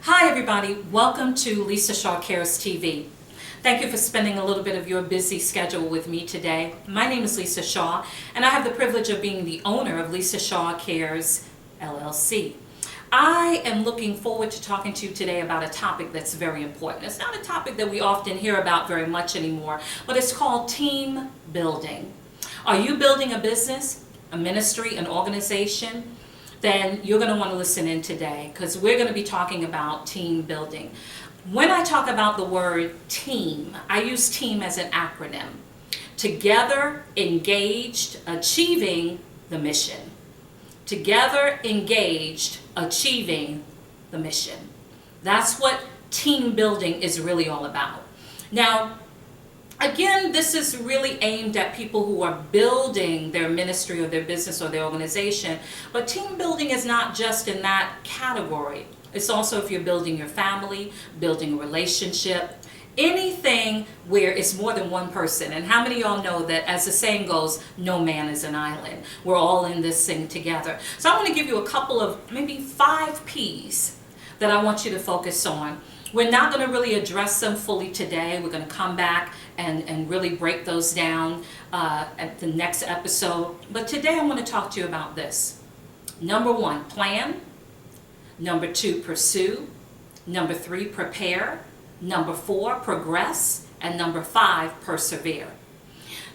Hi everybody, welcome to LisaShawCares TV. Thank you for spending a little bit of your busy schedule with me today. My name is Lisa Shaw and I have the privilege of being the owner of LisaShawCares LLC. I am looking forward to talking to you today about a topic that's very important. It's not a topic that we often hear about very much anymore, but it's called team building. Are you building a business, a ministry, an organization? Then you're going to want to listen in today because we're going to be talking about team building. When I talk about the word team, I use team as an acronym. Together, engaged, achieving the mission. Together, engaged, achieving the mission. That's what team building is really all about. Now, again, this is really aimed at people who are building their ministry or their business or their organization, but team building is not just in that category. It's also if you're building your family, building a relationship, anything where it's more than one person. And how many of y'all know that, as the saying goes, no man is an island. We're all in this thing together. So I want to give you a couple of maybe 5 P's that I want you to focus on. We're not going to really address them fully today. We're going to come back and really break those down at the next episode. But today I want to talk to you about this. Number 1, plan. Number 2, pursue. Number 3, prepare. Number 4, progress. And number 5, persevere.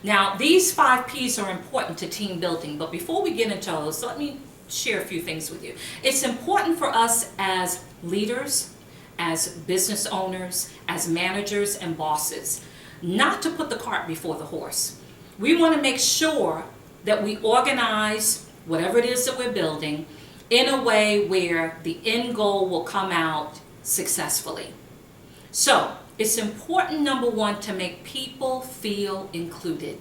Now, these 5 P's are important to team building. But before we get into those, let me share a few things with you. It's important for us as leaders, as business owners, as managers and bosses, not to put the cart before the horse. We want to make sure that we organize whatever it is that we're building in a way where the end goal will come out successfully. So it's important, number 1, to make people feel included.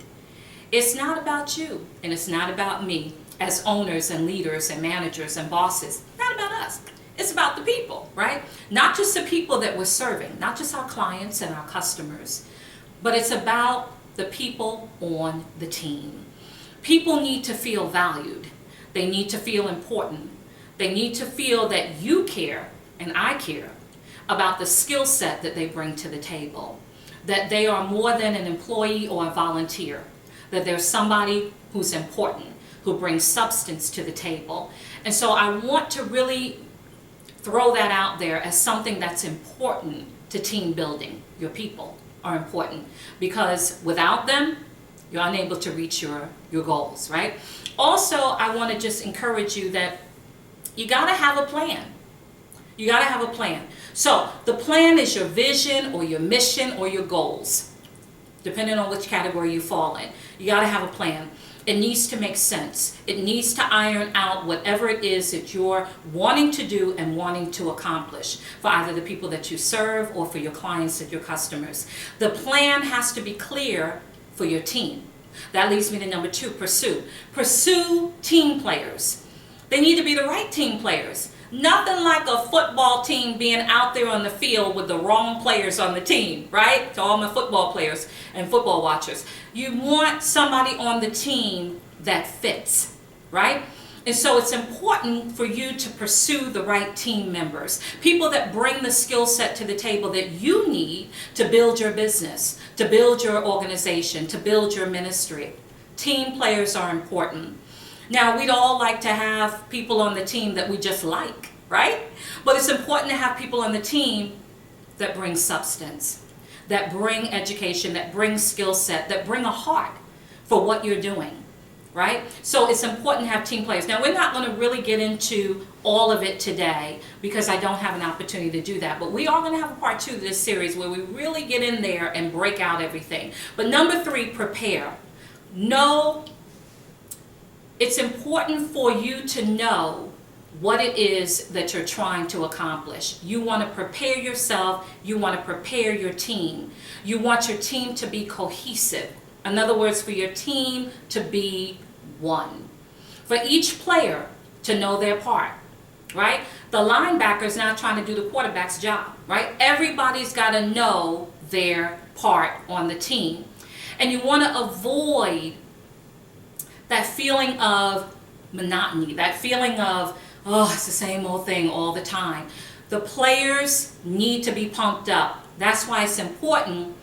It's not about you and it's not about me as owners and leaders and managers and bosses. Not about us. It's about the people, right? Not just the people that we're serving, not just our clients and our customers, but it's about the people on the team. People need to feel valued. They need to feel important. They need to feel that you care and I care about the skill set that they bring to the table, that they are more than an employee or a volunteer, that there's somebody who's important, who brings substance to the table. And so I want to really throw that out there as something that's important to team building. Your people are important because without them, you're unable to reach your goals, right? Also, I want to just encourage you that you got to have a plan. You got to have a plan. So the plan is your vision or your mission or your goals, depending on which category you fall in. You got to have a plan. It needs to make sense. It needs to iron out whatever it is that you're wanting to do and wanting to accomplish for either the people that you serve or for your clients and your customers. The plan has to be clear for your team. That leads me to number 2, pursue. Pursue team players. They need to be the right team players. Nothing like a football team being out there on the field with the wrong players on the team, right? To all my football players and football watchers. You want somebody on the team that fits, right? And so it's important for you to pursue the right team members. People that bring the skill set to the table that you need to build your business, to build your organization, to build your ministry. Team players are important. Now, we'd all like to have people on the team that we just like, right? But it's important to have people on the team that bring substance, that bring education, that bring skill set, that bring a heart for what you're doing, right? So it's important to have team players. Now, we're not going to really get into all of it today because I don't have an opportunity to do that. But we are going to have a part 2 of this series where we really get in there and break out everything. But number 3, prepare. It's important for you to know what it is that you're trying to accomplish. You want to prepare yourself. You want to prepare your team. You want your team to be cohesive. In other words, for your team to be one. For each player to know their part, right? The linebacker's not trying to do the quarterback's job, right? Everybody's got to know their part on the team. And you want to avoid that feeling of monotony, that feeling of, oh, it's the same old thing all the time. The players need to be pumped up. That's why it's important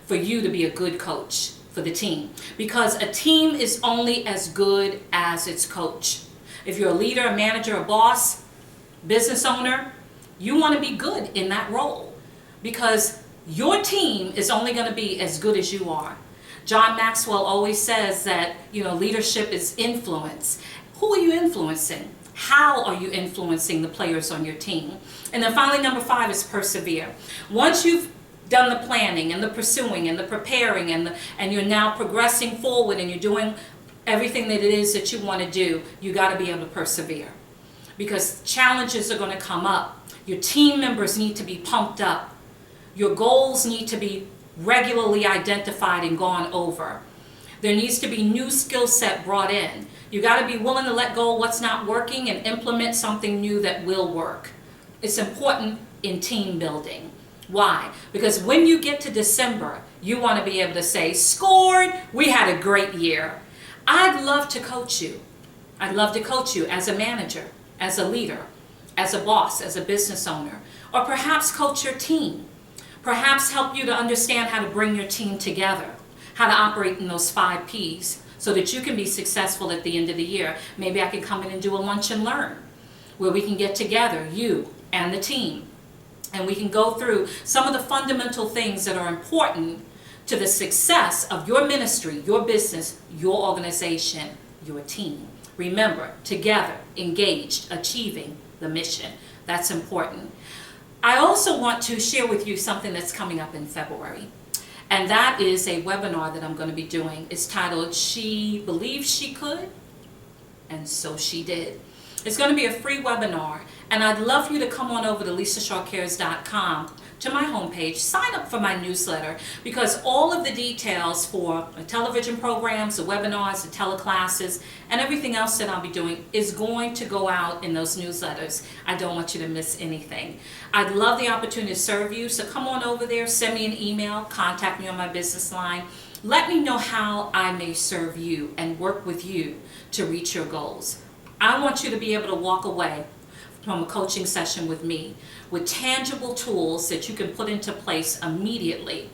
for you to be a good coach for the team, because a team is only as good as its coach. If you're a leader, a manager, a boss, business owner, you want to be good in that role, because your team is only going to be as good as you are. John Maxwell always says that, leadership is influence. Who are you influencing? How are you influencing the players on your team? And then finally, number 5 is persevere. Once you've done the planning and the pursuing and the preparing and you're now progressing forward and you're doing everything that it is that you want to do, you got to be able to persevere, because challenges are going to come up. Your team members need to be pumped up. Your goals need to be regularly identified and gone over. There needs to be new skill set brought in. You got to be willing to let go of what's not working and implement something new that will work. It's important in team building. Why? Because when you get to December, you want to be able to say, scored, we had a great year. I'd love to coach you. I'd love to coach you as a manager, as a leader, as a boss, as a business owner, or perhaps coach your team. Perhaps help you to understand how to bring your team together, how to operate in those 5P's so that you can be successful at the end of the year. Maybe I can come in and do a lunch and learn where we can get together, you and the team, and we can go through some of the fundamental things that are important to the success of your ministry, your business, your organization, your team. Remember, together, engaged, achieving the mission. That's important. I also want to share with you something that's coming up in February, and that is a webinar that I'm going to be doing. It's titled, She Believed She Could, and So She Did. It's going to be a free webinar, and I'd love for you to come on over to LisaShawCares.com to my homepage, sign up for my newsletter, because all of the details for the television programs, the webinars, the teleclasses, and everything else that I'll be doing is going to go out in those newsletters. I don't want you to miss anything. I'd love the opportunity to serve you, so come on over there, send me an email, contact me on my business line. Let me know how I may serve you and work with you to reach your goals. I want you to be able to walk away from a coaching session with me with tangible tools that you can put into place immediately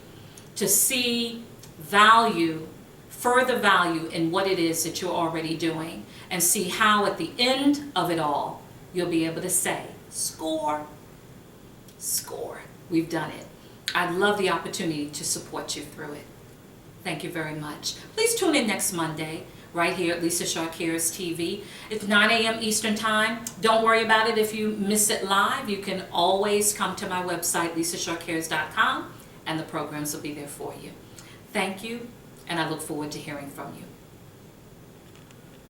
to see value, further value in what it is that you're already doing, and see how at the end of it all you'll be able to say, score, score, we've done it. I'd love the opportunity to support you through it. Thank you very much. Please tune in next Monday right here at LisaShawCares TV. It's 9 a.m. Eastern Time. Don't worry about it if you miss it live. You can always come to my website, LisaShawCares.com, and the programs will be there for you. Thank you, and I look forward to hearing from you.